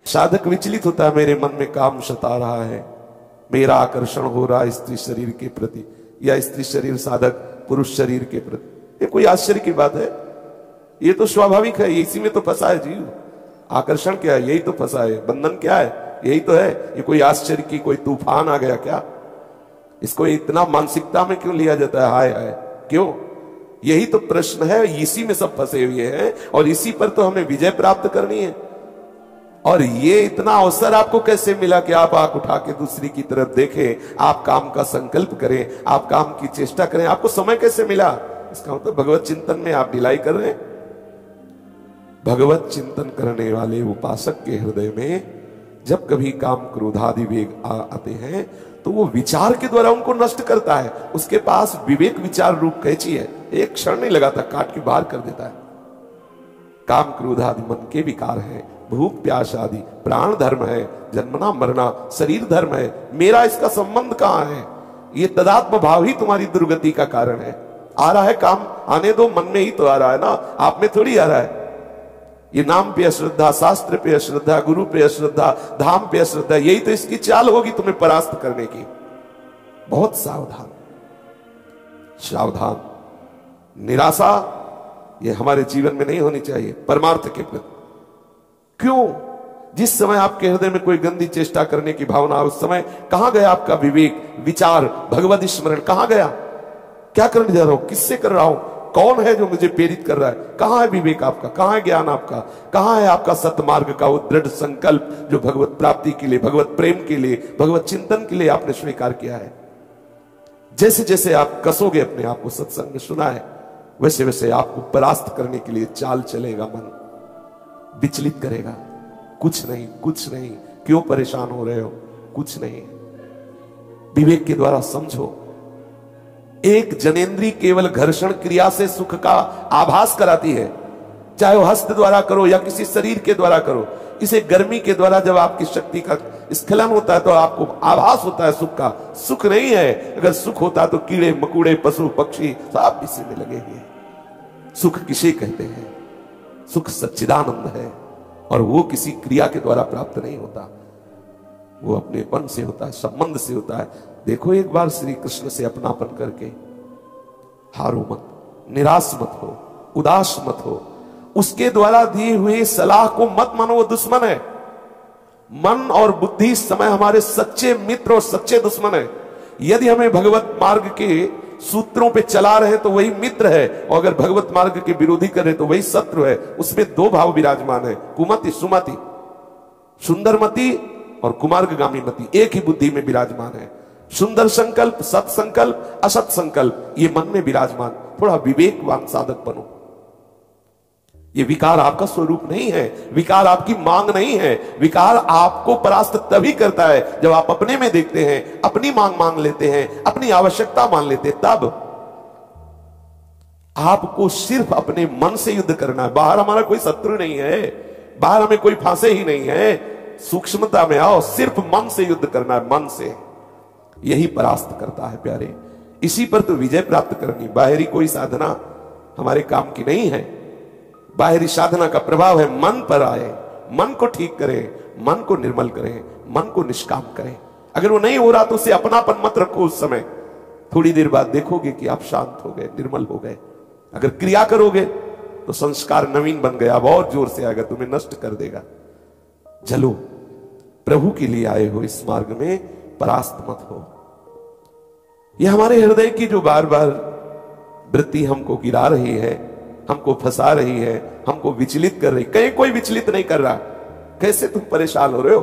साधक विचलित होता है, मेरे मन में काम सता रहा है, मेरा आकर्षण हो रहा है स्त्री शरीर के प्रति, या स्त्री शरीर साधक पुरुष शरीर के प्रति। ये कोई आश्चर्य की बात है? ये तो स्वाभाविक है, इसी में तो फंसा है जीव। आकर्षण क्या है? यही तो फंसा है। बंधन क्या है? यही तो है। ये कोई आश्चर्य की कोई तूफान आ गया क्या? इसको इतना मानसिकता में क्यों लिया जाता है? हाय हाय क्यों? यही तो प्रश्न है। इसी में सब फंसे हुए हैं और इसी पर तो हमें विजय प्राप्त करनी है। और ये इतना अवसर आपको कैसे मिला कि आप आंख उठा के दूसरी की तरफ देखें, आप काम का संकल्प करें, आप काम की चेष्टा करें? आपको समय कैसे मिला? इसका मतलब भगवत चिंतन में आप ढिलाई कर रहे हैं। भगवत चिंतन करने वाले उपासक के हृदय में जब कभी काम क्रोधादि वेग आते हैं तो वो विचार के द्वारा उनको नष्ट करता है। उसके पास विवेक विचार रूप कैची है, एक क्षण नहीं लगाता, काट के बाहर कर देता है। काम क्रोध आदि मन के विकार है, भूख प्यास आदि प्राण धर्म है, जन्मना मरना शरीर धर्म है। मेरा इसका संबंध कहां है? ये तदात्म भाव ही तुम्हारी दुर्गति का कारण है। आ रहा है काम, आने दो, मन में ही तो आ रहा है ना, आप में थोड़ी आ रहा है। ये नाम पे अश्रद्धा, शास्त्र पे अश्रद्धा, गुरु पे अश्रद्धा, धाम पे अश्रद्धा, यही तो इसकी चाल होगी तुम्हें परास्त करने की। बहुत सावधान, सावधान। निराशा ये हमारे जीवन में नहीं होनी चाहिए परमार्थ के प्रति। क्यों? जिस समय आपके हृदय में कोई गंदी चेष्टा करने की भावना, उस समय कहां गया आपका विवेक विचार, भगवत स्मरण कहां गया? क्या करने जा रहा हूं, किससे कर रहा हूं, कौन है जो मुझे प्रेरित कर रहा है? कहां है विवेक आपका? कहां है ज्ञान आपका? कहां है आपका सतमार्ग का वो दृढ़ संकल्प जो भगवत प्राप्ति के लिए, भगवत प्रेम के लिए, भगवत चिंतन के लिए आपने स्वीकार किया है? जैसे जैसे आप कसोगे अपने आप को, सत्संग में सुना है, वैसे वैसे आपको परास्त करने के लिए चाल चलेगा। मन विचलित करेगा। कुछ नहीं, कुछ नहीं। क्यों परेशान हो रहे हो? कुछ नहीं। विवेक के द्वारा समझो। एक जनेंद्री केवल घर्षण क्रिया से सुख का आभास कराती है, चाहे वो हस्त द्वारा करो या किसी शरीर के द्वारा करो। इसे गर्मी के द्वारा जब आपकी शक्ति का स्खलन होता है तो आपको आभास होता है सुख का। सुख नहीं है। अगर सुख होता तो कीड़े मकुड़े पशु पक्षी सब इसी में लगे हुए। सुख किसे कहते हैं? सुख सच्चिदानंद है और वो किसी क्रिया के द्वारा प्राप्त नहीं होता, वो अपनेपन से होता है, संबंध से होता है। देखो एक बार श्री कृष्ण से अपनापन करके हारो मत, निराश मत हो, उदास मत हो। उसके द्वारा दिए हुए सलाह को मत मानो, वो दुश्मन है। मन और बुद्धि इस समय हमारे सच्चे मित्र और सच्चे दुश्मन है। यदि हमें भगवत मार्ग के सूत्रों पे चला रहे तो वही मित्र है, और अगर भगवत मार्ग के विरोधी कर रहे तो वही शत्रु है। उसमें दो भाव विराजमान है, कुमति सुमति, सुंदरमति और कुमार्गगामी मति, एक ही बुद्धि में विराजमान है। सुंदर संकल्प, सत संकल्प, असत संकल्प, ये मन में विराजमान। थोड़ा विवेकवान साधक बनो। ये विकार आपका स्वरूप नहीं है, विकार आपकी मांग नहीं है। विकार आपको परास्त तभी करता है जब आप अपने में देखते हैं, अपनी मांग लेते हैं, अपनी आवश्यकता मान लेते हैं। तब आपको सिर्फ अपने मन से युद्ध करना है। बाहर हमारा कोई शत्रु नहीं है, बाहर हमें कोई फांसे ही नहीं है। सूक्ष्मता में आओ, सिर्फ मन से युद्ध करना है, मन से। यही परास्त करता है प्यारे। इसी पर तो विजय प्राप्त करनी। बाहरी कोई साधना हमारे काम की नहीं है। बाहरी साधना का प्रभाव है मन पर आए, मन को ठीक करें, मन को निर्मल करें, मन को निष्काम करें। अगर वो नहीं हो रहा तो उसे अपनापन मत रखो उस समय। थोड़ी देर बाद देखोगे कि आप शांत हो गए, निर्मल हो गए। अगर क्रिया करोगे तो संस्कार नवीन बन गया, अब और जोर से आएगा, तुम्हें नष्ट कर देगा। चलो, प्रभु के लिए आए हो इस मार्ग में, परास्त मत हो। यह हमारे हृदय की जो बार बार वृत्ति हमको गिरा रही है, हमको फंसा रही है, हमको विचलित कर रही। कहीं कोई विचलित नहीं कर रहा। कैसे तुम परेशान हो रहे हो?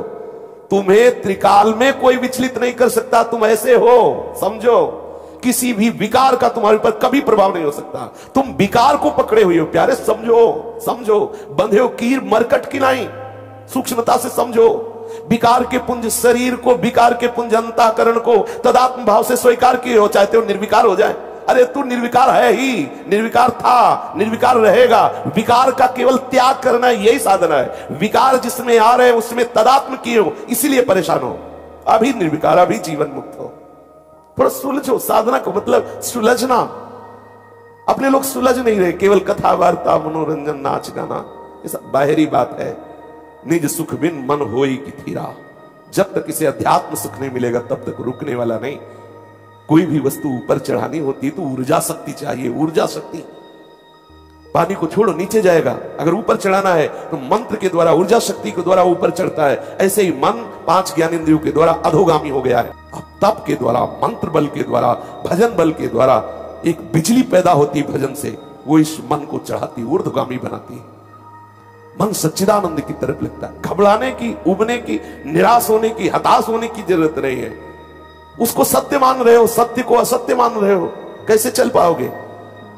तुम्हें त्रिकाल में कोई विचलित नहीं कर सकता। तुम ऐसे हो, समझो। किसी भी विकार का तुम्हारे ऊपर कभी प्रभाव नहीं हो सकता। तुम विकार को पकड़े हुए हो प्यारे, समझो, समझो। बंधे हो कीर मरकट की नहीं, सूक्ष्मता से समझो। विकार के पुंज शरीर को, विकार के पुंज अंतःकरण को तदात्म भाव से स्वीकार किए हो, चाहते हो निर्विकार हो जाए। अरे तू निर्विकार है ही, निर्विकार था, निर्विकार रहेगा। विकार का केवल त्याग करना यही साधना है। विकार जिसमें आ रहे उसमें तदात्म किए हो, इसीलिए परेशान हो। अभी निर्विकार, अभी जीवन मुक्त हो। थोड़ा सुलझो। साधना का मतलब सुलझना। अपने लोग सुलझ नहीं रहे, केवल कथा वार्ता मनोरंजन नाच गाना, ये सब बाहरी बात है। निज सुख बिन मन होई की थीरा। जब तक इसे अध्यात्म सुख नहीं मिलेगा तब तक रुकने वाला नहीं। कोई भी वस्तु ऊपर चढ़ानी होती है तो ऊर्जा शक्ति चाहिए, ऊर्जा शक्ति। पानी को छोड़ो नीचे जाएगा, अगर ऊपर चढ़ाना है तो मंत्र के द्वारा, ऊर्जा शक्ति के द्वारा ऊपर चढ़ता है। ऐसे ही मन 5 ज्ञानेंद्रियों के द्वारा अधोगामी हो गया है। अब तप के द्वारा, मंत्र बल के द्वारा, भजन बल के द्वारा एक बिजली पैदा होती है भजन से, वो इस मन को चढ़ाती, ऊर्ध्वगामी बनाती है। मन सच्चिदानंद की तरफ लगता है। घबराने की, उबने की, निराश होने की, हताश होने की जरूरत नहीं है। उसको सत्य मान रहे हो, सत्य को असत्य मान रहे हो, कैसे चल पाओगे?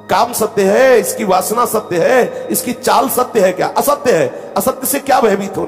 काम सत्य है, इसकी वासना सत्य है, इसकी चाल सत्य है क्या? असत्य है। असत्य से क्या भयभीत होना?